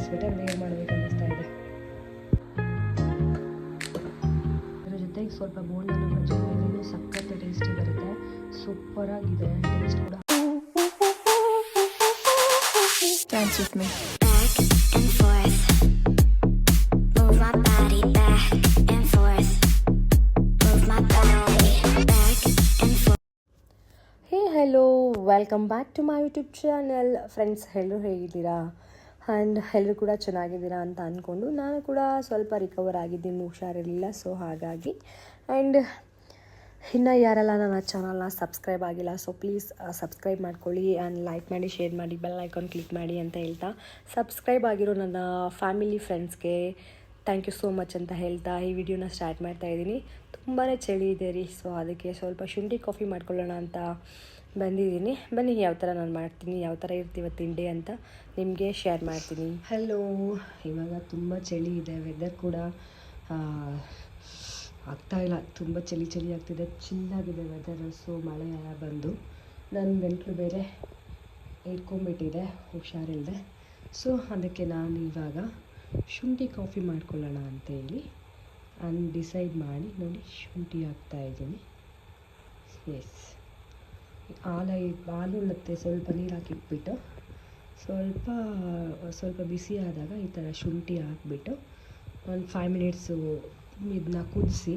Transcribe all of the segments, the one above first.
Sweater wear ಮಾಡಬೇಕು ಅನ್ನಿಸ್ತಾ ಇದೆ. ಅದರ ಜೊತೆಗೆ ಸ್ವಲ್ಪ ಬೋಂಡನ್ನು ಬಜ್ಜಿನೂ ಸಖತ್ ಟೇಸ್ಟಿ ಬರುತ್ತೆ. ಸೂಪರ್ ಆಗಿದೆ ಟೇಸ್ಟ್ ಕೂಡ. Dance with me. Hello, welcome back to my YouTube channel. Friends, ಎಲ್ಲರೂ ಹೇಗಿದ್ದೀರಾ? ಆ್ಯಂಡ್ ಎಲ್ಲರೂ ಕೂಡ ಚೆನ್ನಾಗಿದ್ದೀರಾ ಅಂತ ಅಂದ್ಕೊಂಡು ನಾನು ಕೂಡ ಸ್ವಲ್ಪ ರಿಕವರ್ ಆಗಿದ್ದೀನಿ, ಹುಷಾರಿರಲಿಲ್ಲ. ಸೊ ಹಾಗಾಗಿ ಆ್ಯಂಡ್ ಇನ್ನು ಯಾರೆಲ್ಲ ನನ್ನ ಚಾನಲ್ನ ಸಬ್ಸ್ಕ್ರೈಬ್ ಆಗಿಲ್ಲ, ಸೊ ಪ್ಲೀಸ್ ಸಬ್ಸ್ಕ್ರೈಬ್ ಮಾಡ್ಕೊಳ್ಳಿ ಆ್ಯಂಡ್ ಲೈಕ್ ಮಾಡಿ, ಶೇರ್ ಮಾಡಿ, ಬೆಲ್ ಐಕಾನ್ ಕ್ಲಿಕ್ ಮಾಡಿ ಅಂತ ಹೇಳ್ತಾ, ಸಬ್ಸ್ಕ್ರೈಬ್ ಆಗಿರೋ ನನ್ನ ಫ್ಯಾಮಿಲಿ ಫ್ರೆಂಡ್ಸ್ಗೆ ಥ್ಯಾಂಕ್ ಯು ಸೋ ಮಚ್ ಅಂತ ಹೇಳ್ತಾ ಈ ವಿಡಿಯೋನ ಸ್ಟಾರ್ಟ್ ಮಾಡ್ತಾಯಿದ್ದೀನಿ. ತುಂಬಾ ಚಳಿ ಇದೆ ರೀ, ಸೊ ಅದಕ್ಕೆ ಸ್ವಲ್ಪ ಶುಂಠಿ ಕಾಫಿ ಮಾಡ್ಕೊಳ್ಳೋಣ ಅಂತ ಬಂದಿದ್ದೀನಿ. ಬನ್ನಿ ಯಾವ ಥರ ನಾನು ಮಾಡ್ತೀನಿ, ಯಾವ ಥರ ಇರ್ತೀವ ತಿಂಡಿ ಅಂತ ನಿಮಗೆ ಶೇರ್ ಮಾಡ್ತೀನಿ. ಹಲೋ, ಇವಾಗ ತುಂಬ ಚಳಿ ಇದೆ, ವೆದರ್ ಕೂಡ ಆಗ್ತಾಯಿಲ್ಲ, ತುಂಬ ಚಳಿ ಆಗ್ತಿದೆ, ಚಿಲ್ಲಾಗಿದೆ ವೆದರ್. ಸೊ ಮಳೆ ಬಂದು ನನ್ನ ಗಂಟಲು ಬೇರೆ ಇಟ್ಕೊಂಡ್ಬಿಟ್ಟಿದೆ, ಹುಷಾರಿಲ್ಲದೆ. ಸೊ ಅದಕ್ಕೆ ನಾನು ಇವಾಗ ಶುಂಠಿ ಕಾಫಿ ಮಾಡ್ಕೊಳ್ಳೋಣ ಅಂತೇಳಿ ಡಿಸೈಡ್ ಮಾಡಿ ನೋಡಿ ಶುಂಠಿ ಹಾಕ್ತಾಯಿದ್ದೀನಿ. ಎಸ್, ಹಾಲು ಮತ್ತು ಸ್ವಲ್ಪ ನೀರು ಹಾಕಿಟ್ಬಿಟ್ಟು ಸ್ವಲ್ಪ ಬಿಸಿ ಆದಾಗ ಈ ಥರ ಶುಂಠಿ ಹಾಕ್ಬಿಟ್ಟು ಒಂದು 5 ಮಿನಿಟ್ಸು ಇದನ್ನ ಕುದಿಸಿ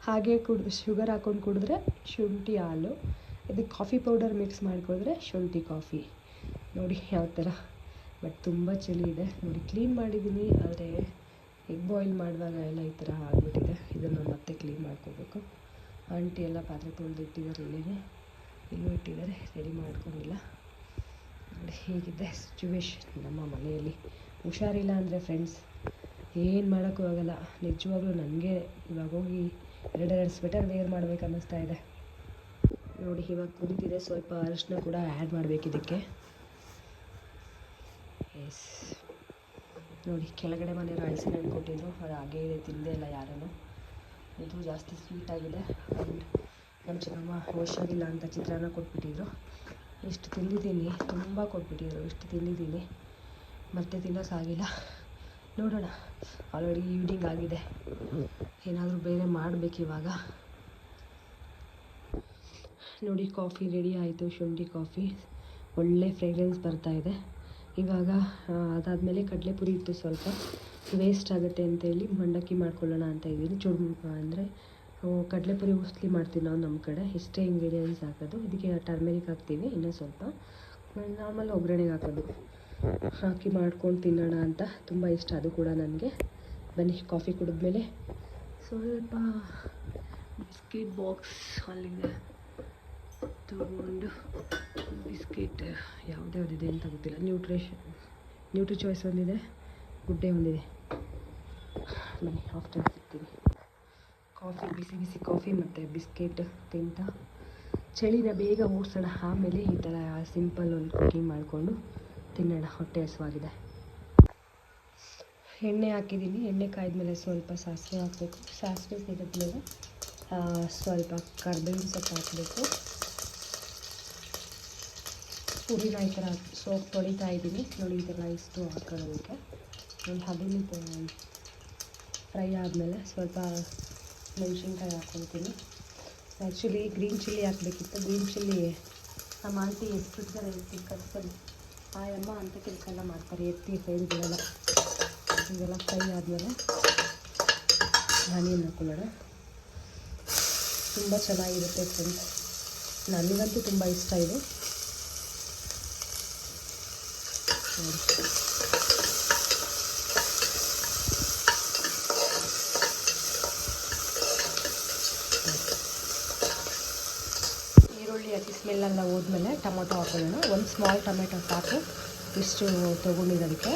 ಹಾಗೆ ಶುಗರ್ ಹಾಕ್ಕೊಂಡು ಕುಡಿದ್ರೆ ಶುಂಠಿ ಹಾಲು, ಇದಕ್ಕೆ ಕಾಫಿ ಪೌಡರ್ ಮಿಕ್ಸ್ ಮಾಡಿಕೊಂಡ್ರೆ ಶುಂಠಿ ಕಾಫಿ. ನೋಡಿ ಯಾವ ಥರ. ಬಟ್ ತುಂಬ ಚಳಿ ಇದೆ ನೋಡಿ. ಕ್ಲೀನ್ ಮಾಡಿದ್ದೀನಿ, ಆದರೆ ಎಗ್ ಬಾಯ್ಲ್ ಮಾಡುವಾಗ ಎಲ್ಲ ಈ ಥರ ಆಗಿಬಿಟ್ಟಿದೆ. ಇದನ್ನು ಮತ್ತೆ ಕ್ಲೀನ್ ಮಾಡ್ಕೋಬೇಕು. ಆಂಟಿ ಎಲ್ಲ ಪಾತ್ರೆ ತೊಳೆದು ಇಟ್ಟಿದ್ದಾರೆ, ಇಲ್ಲೂ ಇಟ್ಟಿದ್ದಾರೆ, ರೆಡಿ ಮಾಡ್ಕೊಂಡಿಲ್ಲ. ನೋಡಿ ಹೀಗಿದೆ ಸಿಚುವೇಶನ್ ನಮ್ಮ ಮನೆಯಲ್ಲಿ. ಹುಷಾರಿಲ್ಲ ಅಂದರೆ ಫ್ರೆಂಡ್ಸ್ ಏನು ಮಾಡೋಕ್ಕೂ ಆಗೋಲ್ಲ. ನಿಜವಾಗ್ಲೂ ನನಗೆ ಇವಾಗ ಹೋಗಿ 2 ಸ್ವೆಟರ್ ವೇರ್ ಮಾಡಬೇಕು ಅನ್ನಿಸ್ತಾ ಇದೆ. ನೋಡಿ ಇವಾಗ ಕುದಿತಿದೆ, ಸ್ವಲ್ಪ ಅರಿಶಿನ ಕೂಡ ಆ್ಯಡ್ ಮಾಡಬೇಕು ಇದಕ್ಕೆ. ಎಸ್, ನೋಡಿ ಕೆಳಗಡೆ ಮನೆಯವರು ಹಲಸಿನ ಹಣ್ಣು ಕೊಟ್ಟಿದ್ರು, ಅದು ಹಾಗೇ ಇದೆ, ತಿಂದೇ ಇಲ್ಲ ಯಾರೂ. ಇದು ಜಾಸ್ತಿ ಸ್ವೀಟಾಗಿದೆ. ಆ್ಯಂಡ್ ನಮ್ಮ ಚಿಕ್ಕಮ್ಮ ಹುಷಾರಿಲ್ಲ ಅಂತ ಚಿತ್ರಾನ್ನ ಕೊಟ್ಬಿಟ್ಟಿದ್ರು. ಇಷ್ಟು ತಿಂದಿದ್ದೀನಿ, ತುಂಬ ಕೊಟ್ಬಿಟ್ಟಿದ್ರು, ಇಷ್ಟು ತಿಂದಿದ್ದೀನಿ, ಮತ್ತೆ ತಿನ್ನೋಕ್ಕಾಗಿಲ್ಲ. ನೋಡೋಣ, ಆಲ್ರೆಡಿ ಈವ್ನಿಂಗ್ ಆಗಿದೆ, ಏನಾದರೂ ಬೇರೆ ಮಾಡಬೇಕು ಇವಾಗ. ನೋಡಿ ಕಾಫಿ ರೆಡಿ ಆಯಿತು, ಶುಂಠಿ ಕಾಫಿ, ಒಳ್ಳೆ ಫ್ರೇಗ್ರೆನ್ಸ್ ಬರ್ತಾಯಿದೆ. ಇವಾಗ ಅದಾದಮೇಲೆ ಕಡಲೆಪುರಿ ಇತ್ತು, ಸ್ವಲ್ಪ ವೇಸ್ಟ್ ಆಗುತ್ತೆ ಅಂತೇಳಿ ಮಂಡಕ್ಕಿ ಮಾಡ್ಕೊಳ್ಳೋಣ ಅಂತ ಇದ್ದೀನಿ. ಅಂದರೆ ಕಡಲೆಪುರಿ ಉಸ್ಲಿ ಮಾಡ್ತೀವಿ ನಾವು ನಮ್ಮ ಕಡೆ. ಇಷ್ಟೇ ಇಂಗ್ರೀಡಿಯೆಂಟ್ಸ್ ಹಾಕೋದು. ಇದಕ್ಕೆ ಟರ್ಮೆರಿಕ್ ಹಾಕ್ತೀವಿ, ಇನ್ನೂ ಸ್ವಲ್ಪ ನಾರ್ಮಲ್ ಒಗ್ಗರಣೆಗೆ ಹಾಕಿ ಮಾಡ್ಕೊಂಡು ತಿನ್ನೋಣ ಅಂತ. ತುಂಬ ಇಷ್ಟ ಅದು ಕೂಡ ನನಗೆ. ಬನ್ನಿ, ಕಾಫಿ ಕುಡಿದ್ಮೇಲೆ ಸ್ವಲ್ಪ ಬಿಸ್ಕಿಟ್ ಬಾಕ್ಸ್ ಅಲ್ಲಿದೆ ತಗೊಂಡು, ಬಿಸ್ಕಿಟ್ ಯಾವುದ್ಯಾವುದಿದೆ ಅಂತ ಗೊತ್ತಿಲ್ಲ. ನ್ಯೂಟ್ರಿ ಚಾಯ್ಸ್ ಒಂದಿದೆ, ಗುಡ್ ಡೇ ಒಂದಿದೆ. ಬನ್ನಿ ಆಫ್ಟರ್ ಸಿಗ್ತೀನಿ. ಕಾಫಿ, ಬಿಸಿ ಕಾಫಿ ಮತ್ತು ಬಿಸ್ಕೆಟ್ ತಿಂತ ಚಳಿನ ಬೇಗ ಓಡಿಸೋಣ. ಆಮೇಲೆ ಈ ಥರ ಸಿಂಪಲ್ ಒಂದು ಕುಕಿಂಗ್ ಮಾಡಿಕೊಂಡು ತಿನ್ನೋಣ. ಹೊಟ್ಟೆ ಹಸುವಾಗಿದೆ. ಎಣ್ಣೆ ಹಾಕಿದ್ದೀನಿ, ಎಣ್ಣೆ ಕಾಯ್ದ್ಮೇಲೆ ಸ್ವಲ್ಪ ಸಾಸಿವೆ ಹಾಕಬೇಕು. ಸಾಸಿವೆ ಸಿಡಿದ್ಮೇಲೆ ಸ್ವಲ್ಪ ಕರ್ಬೇವಿನ ಸೊಪ್ಪು ಹಾಕಬೇಕು. ಪುರಿನ ಈ ಥರ ಸೋಪ್ ತೊಳಿತಾ ಇದ್ದೀನಿ ನೋಡಿ. ಇದೆಲ್ಲ ಇಷ್ಟು ಹಾಕೊಳ್ಳೋದಕ್ಕೆ ಒಂದು 15 ಫ್ರೈ ಆದಮೇಲೆ ಸ್ವಲ್ಪ ಮೆಣಸಿನ್ಕಾಯಿ ಹಾಕ್ಕೊಳ್ತೀನಿ. ಆ್ಯಕ್ಚುಲಿ ಗ್ರೀನ್ ಚಿಲ್ಲಿ ಹಾಕಬೇಕಿತ್ತು. ಗ್ರೀನ್ ಚಿಲ್ಲಿ ನಮ್ಮ ಆಂಟಿ ಎತ್ತಿರ್ತಾರೆ, ಎತ್ತಿ ಕಲಿಸಲ್ಲಿ ಅಮ್ಮ ಅಂತ ಕೆಲಸ ಎಲ್ಲ ಮಾಡ್ತಾರೆ, ಎತ್ತಿ ಫ್ರೈಗಳೆಲ್ಲ. ಇದೆಲ್ಲ ಫ್ರೈ ಆದಮೇಲೆ ಆನಿಯನ್ ಹಾಕೊಳ್ಳೋಣ. ತುಂಬ ಚೆನ್ನಾಗಿರುತ್ತೆ ಫ್ರೆಂಡ್ಸ್, ನನಗಂತೂ ತುಂಬ ಇಷ್ಟ ಇದು. ಈರುಳ್ಳಿ ಹಸಿ ಸ್ಮೆಲ್ಲೆಲ್ಲ ಹೋದ್ಮೇಲೆ ಟೊಮೊಟೊ ಹಾಕೊಳ್ಳೋಣ. ಒಂದು ಸ್ಮಾಲ್ ಟೊಮೆಟೊ ಸಾಕು, ಇಷ್ಟು ತೊಗೊಂಡಿರೋದಕ್ಕೆ.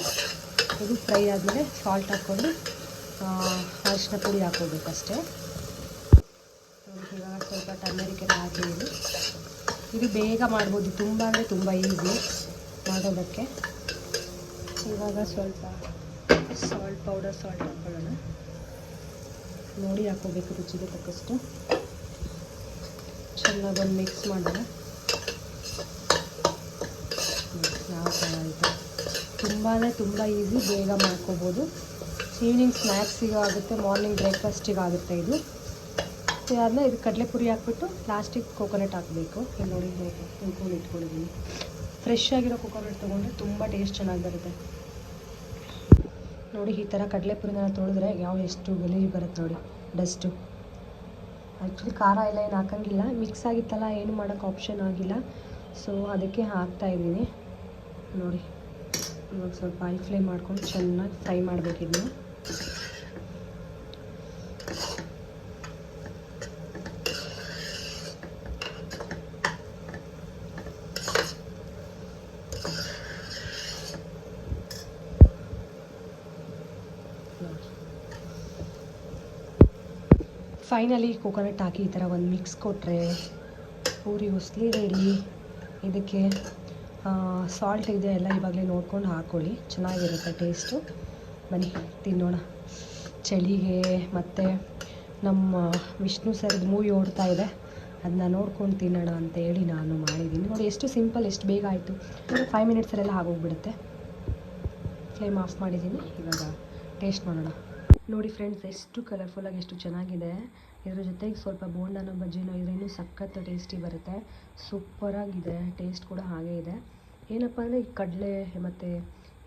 ಇದು ಫ್ರೈ ಆದಮೇಲೆ ಸಾಲ್ಟ್ ಹಾಕ್ಕೊಂಡು ಅರಿಶಿನ ಪುಡಿ ಹಾಕ್ಕೋಬೇಕಷ್ಟೇ. ಇವಾಗ ಸ್ವಲ್ಪ ಟರ್ಮೆರಿಕ್ ಎಲ್ಲ ಹಾಕಿದ್ದೀನಿ. ಇದು ಬೇಗ ಮಾಡ್ಬೋದು, ತುಂಬ ಅಂದರೆ ತುಂಬ ಈಸಿ ಮಾಡೋದಕ್ಕೆ. ಇವಾಗ ಸ್ವಲ್ಪ ಸಾಲ್ಟ್ ಹಾಕ್ಕೊಳ್ಳೋಣ. ನೋಡಿ ಹಾಕ್ಕೋಬೇಕು, ರುಚಿಗೆ ತಕ್ಕಷ್ಟು. ಚೆನ್ನಾಗಿ ಒಂದು ಮಿಕ್ಸ್ ಮಾಡೋಣ. ಯಾವ ಥರ ಆಯಿತು ತುಂಬ ಈಸಿ, ಬೇಗ ಮಾಡ್ಕೋಬೋದು. ಈವ್ನಿಂಗ್ ಸ್ನ್ಯಾಕ್ಸಿಗೂ ಆಗುತ್ತೆ, ಮಾರ್ನಿಂಗ್ ಬ್ರೇಕ್ಫಾಸ್ಟಿಗೆ ಆಗುತ್ತೆ ಇದು. ಇದಾದ್ಮೇಲೆ ಇದು ಕಡಲೆಪುರಿ ಹಾಕ್ಬಿಟ್ಟು ಲಾಸ್ಟಿಗೆ ಕೋಕೋನಟ್ ಹಾಕಬೇಕು. ಇಲ್ಲಿ ನೋಡಿ ತುಂಬ್ಕೊಂಡು ಇಟ್ಕೊಂಡಿದ್ದೀನಿ. ಫ್ರೆಶ್ ಆಗಿರೋ ಕೋಕೋನಟ್ ತೊಗೊಂಡ್ರೆ ತುಂಬ ಟೇಸ್ಟ್ ಚೆನ್ನಾಗಿ ಬರುತ್ತೆ. ನೋಡಿ ಈ ಥರ ಕಡಲೆಪುರಿನ ತೊಳೆದ್ರೆ ಎಷ್ಟು ಗಲೀಜು ಬರುತ್ತೆ ನೋಡಿ, ಡಸ್ಟು. ಆ್ಯಕ್ಚುಲಿ ಖಾರ ಎಲ್ಲ ಏನು ಹಾಕೋಂಗಿಲ್ಲ, ಮಿಕ್ಸ್ ಆಗಿತ್ತಲ್ಲ, ಏನು ಮಾಡೋಕ್ಕೆ ಆಪ್ಷನ್ ಆಗಿಲ್ಲ. ಸೊ ಅದಕ್ಕೆ ಹಾಕ್ತಾಯಿದ್ದೀನಿ. ನೋಡಿ ಇವಾಗ ಸ್ವಲ್ಪ ಆಯಿಲ್ ಫ್ರೈ ಮಾಡ್ಕೊಂಡು ಚೆನ್ನಾಗಿ ಫ್ರೈ ಮಾಡಬೇಕಿದ್ನ. ಫೈನಲಿ ಕೋಕೋನಟ್ ಹಾಕಿ ಈ ಥರ ಒಂದು ಮಿಕ್ಸ್ ಕೊಟ್ಟರೆ ಪೂರಿ ಉಸ್ಲಿ ರೆಡಿ. ಇದಕ್ಕೆ ಸಾಲ್ಟ್ ಇದೆ ಎಲ್ಲ ಇವಾಗಲೇ ನೋಡ್ಕೊಂಡು ಹಾಕ್ಕೊಳ್ಳಿ, ಚೆನ್ನಾಗಿರುತ್ತೆ ಟೇಸ್ಟು. ಬನ್ನಿ ತಿನ್ನೋಣ. ಚಳಿಗೆ ಮತ್ತು ನಮ್ಮ ವಿಷ್ಣು ಸರ್ದು ಮೂವಿ ಓಡ್ತಾ ಇದೆ, ಅದನ್ನ ನೋಡ್ಕೊಂಡು ತಿನ್ನೋಣ ಅಂತ ಹೇಳಿ ನಾನು ಮಾಡಿದ್ದೀನಿ. ನೋಡಿ ಎಷ್ಟು ಸಿಂಪಲ್, ಎಷ್ಟು ಬೇಗ ಆಯಿತು. 5 ಮಿನಿಟ್ಸಲ್ಲೆಲ್ಲ ಆಗೋಗ್ಬಿಡುತ್ತೆ. ಫ್ಲೇಮ್ ಆಫ್ ಮಾಡಿದ್ದೀನಿ. ಇವಾಗ ಟೇಸ್ಟ್ ಮಾಡೋಣ. ನೋಡಿ ಫ್ರೆಂಡ್ಸ್, ಎಷ್ಟು ಕಲರ್ಫುಲ್ಲಾಗಿ ಎಷ್ಟು ಚೆನ್ನಾಗಿದೆ. ಇದ್ರ ಜೊತೆಗೆ ಸ್ವಲ್ಪ ಬೋಂಡನೋ ಬಜ್ಜಿನೋ ಇದ್ರೆ ಇನ್ನೂ ಸಖತ್ ಟೇಸ್ಟಿ ಬರುತ್ತೆ. ಸೂಪರಾಗಿದೆ, ಟೇಸ್ಟ್ ಕೂಡ ಹಾಗೇ ಇದೆ. ಏನಪ್ಪ ಅಂದರೆ ಈ ಕಡಲೆ ಮತ್ತು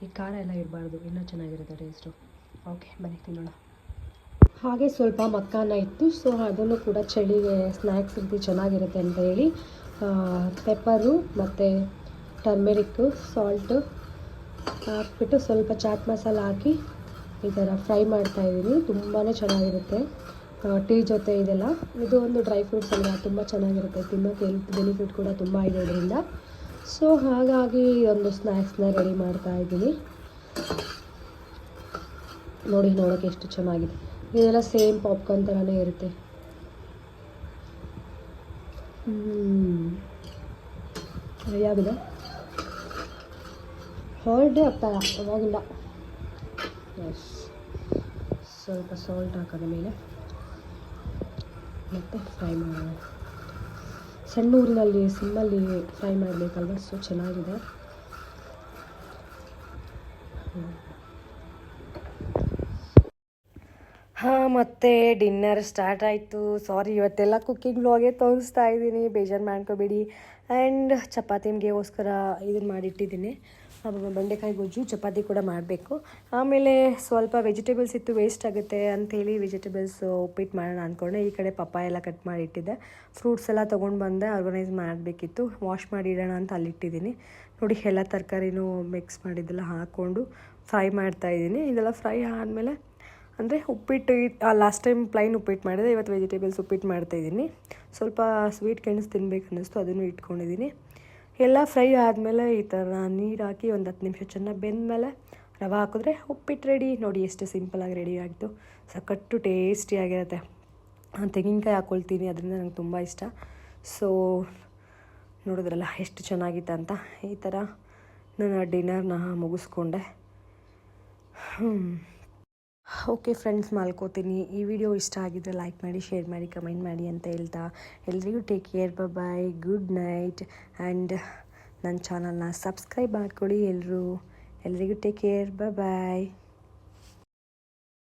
ಈ ಖಾರ ಎಲ್ಲ ಇರಬಾರ್ದು, ಇನ್ನೂ ಚೆನ್ನಾಗಿರುತ್ತೆ ಟೇಸ್ಟು. ಓಕೆ ಬನ್ನಿ ತಿನ್ನೋಣ. ಹಾಗೆ ಸ್ವಲ್ಪ ಮಕ್ಕಾನ ಇತ್ತು, ಸೊ ಅದನ್ನು ಕೂಡ ಚಳಿಗೆ ಸ್ನ್ಯಾಕ್ಸ್ ರೀತಿ ಚೆನ್ನಾಗಿರುತ್ತೆ ಅಂತ ಹೇಳಿ ಪೆಪ್ಪರು ಮತ್ತು ಟರ್ಮೆರಿಕ್ಕು, ಸಾಲ್ಟು ಹಾಕ್ಬಿಟ್ಟು ಸ್ವಲ್ಪ ಚಾಟ್ ಮಸಾಲ ಹಾಕಿ ಈ ಥರ ಫ್ರೈ ಮಾಡ್ತಾಯಿದ್ದೀನಿ. ತುಂಬಾ ಚೆನ್ನಾಗಿರುತ್ತೆ ಟೀ ಜೊತೆ. ಇದೆಲ್ಲ ಇದು ಒಂದು ಡ್ರೈ ಫ್ರೂಟ್ಸ್ ಅಲ್ಲ, ತುಂಬ ಚೆನ್ನಾಗಿರುತ್ತೆ ತಿನ್ನೋಕ್ಕೆ. ಹೆಲ್ತ್ ಬೆನಿಫಿಟ್ ಕೂಡ ತುಂಬ ಇದೆ ಇದರಿಂದ. ಸೊ ಹಾಗಾಗಿ ಒಂದು ಸ್ನ್ಯಾಕ್ಸ್ನ ರೆಡಿ ಮಾಡ್ತಾಯಿದ್ದೀನಿ. ನೋಡಿ ನೋಡೋಕ್ಕೆ ಎಷ್ಟು ಚೆನ್ನಾಗಿದೆ. ಇದೆಲ್ಲ ಸೇಮ್ ಪಾಪ್ಕಾರ್ನ್ ಥರನೇ ಇರುತ್ತೆ. ರೆಡಿಯಾಗಿದೆ. ಹಾಲ್ಡೇ ಆಗ್ತಾರ ಅವಾಗಿಲ್ಲ. ಎಸ್, ಸ್ವಲ್ಪ ಸಾಲ್ಟ್ ಹಾಕೋದ ಮೇಲೆ ಮತ್ತು ಫ್ರೈ ಮಾಡೋಣ. ಸಣ್ಣ ಊರಿನಲ್ಲಿ ಸಿಮ್ಮಲ್ಲಿ ಫ್ರೈ ಮಾಡಬೇಕಲ್ವ, ಸೊ ಚೆನ್ನಾಗಿದೆ. ಮತ್ತು ಡಿನ್ನರ್ ಸ್ಟಾರ್ಟ್ ಆಯಿತು. ಸಾರಿ ಇವತ್ತೆಲ್ಲ ಕುಕ್ಕಿಂಗ್ ವ್ಲಾಗೇ ತೋರಿಸ್ತಾ ಇದ್ದೀನಿ, ಬೇಜಾರು ಮಾಡ್ಕೋಬೇಡಿ. ಆ್ಯಂಡ್ ಚಪಾತಿಗೆಗೋಸ್ಕರ ಇದನ್ನು ಮಾಡಿಟ್ಟಿದ್ದೀನಿ, ಬೆಂಡೆಕಾಯಿ ಗೊಜ್ಜು. ಚಪಾತಿ ಕೂಡ ಮಾಡಬೇಕು. ಆಮೇಲೆ ಸ್ವಲ್ಪ ವೆಜಿಟೇಬಲ್ಸ್ ಇತ್ತು, ವೇಸ್ಟ್ ಆಗುತ್ತೆ ಅಂಥೇಳಿ ವೆಜಿಟೇಬಲ್ಸ್ ಉಪ್ಪಿಟ್ಟು ಮಾಡೋಣ ಅಂದ್ಕೊಂಡೆ. ಈ ಕಡೆ ಪಪ್ಪಾಯ ಎಲ್ಲ ಕಟ್ ಮಾಡಿ ಇಟ್ಟಿದ್ದೆ, ಫ್ರೂಟ್ಸ್ ಎಲ್ಲ ತೊಗೊಂಡು ಬಂದೆ, ಆರ್ಗನೈಸ್ ಮಾಡಬೇಕಿತ್ತು. ವಾಶ್ ಮಾಡಿ ಇಡೋಣ ಅಂತ ಅಲ್ಲಿಟ್ಟಿದ್ದೀನಿ. ನೋಡಿ ಎಲ್ಲ ತರಕಾರಿನೂ ಮಿಕ್ಸ್ ಮಾಡಿದ್ದೆಲ್ಲ ಹಾಕ್ಕೊಂಡು ಫ್ರೈ ಮಾಡ್ತಾಯಿದ್ದೀನಿ. ಇದೆಲ್ಲ ಫ್ರೈ ಆದಮೇಲೆ ಅಂದರೆ ಉಪ್ಪಿಟ್ಟು, ಲಾಸ್ಟ್ ಟೈಮ್ ಪ್ಲೈನ್ ಉಪ್ಪಿಟ್ಟು ಮಾಡಿದೆ, ಇವತ್ತು ವೆಜಿಟೇಬಲ್ಸ್ ಉಪ್ಪಿಟ್ಟು ಮಾಡ್ತಾಯಿದ್ದೀನಿ. ಸ್ವಲ್ಪ ಸ್ವೀಟ್ ಕೆಣಸು ತಿನ್ಬೇಕು ಅನ್ನಿಸ್ತು, ಅದನ್ನು ಇಟ್ಕೊಂಡಿದ್ದೀನಿ. ಎಲ್ಲ ಫ್ರೈ ಆದಮೇಲೆ ಈ ಥರ ನೀರು ಹಾಕಿ ಒಂದು 10 ನಿಮಿಷ ಚೆನ್ನಾಗಿ ಬೆಂದಮೇಲೆ ರವೆ ಹಾಕಿದ್ರೆ ಉಪ್ಪಿಟ್ಟು ರೆಡಿ. ನೋಡಿ ಎಷ್ಟು ಸಿಂಪಲಾಗಿ ರೆಡಿ ಆಯಿತು. ಸಖತ್ತು ಟೇಸ್ಟಿಯಾಗಿರುತ್ತೆ. ತೆಂಗಿನಕಾಯಿ ಹಾಕ್ಕೊಳ್ತೀನಿ, ಅದರಿಂದ ನಂಗೆ ತುಂಬ ಇಷ್ಟ. ಸೊ ನೋಡಿದ್ರಲ್ಲ ಎಷ್ಟು ಚೆನ್ನಾಗಿತ್ತು ಅಂತ. ಈ ಥರ ನಾನು ಡಿನ್ನರ್ನ ಮುಗಿಸ್ಕೊಂಡೆ. Okay friends, ಮಲ್ಕೋತೀನಿ. ಈ ವಿಡಿಯೋ ಇಷ್ಟ ಆಗಿದ್ದರೆ ಲೈಕ್ ಮಾಡಿ, ಶೇರ್ ಮಾಡಿ, ಕಮೆಂಟ್ ಮಾಡಿ ಅಂತ ಹೇಳ್ತಾ ಎಲ್ರಿಗೂ take care, bye, good night. And ನನ್ನ ಚಾನಲ್ನ ಸಬ್ಸ್ಕ್ರೈಬ್ ಮಾಡ್ಕೊಳ್ಳಿ ಎಲ್ರಿಗೂ ಟೇಕ್ ಕೇರ್, ಬಾಯ್.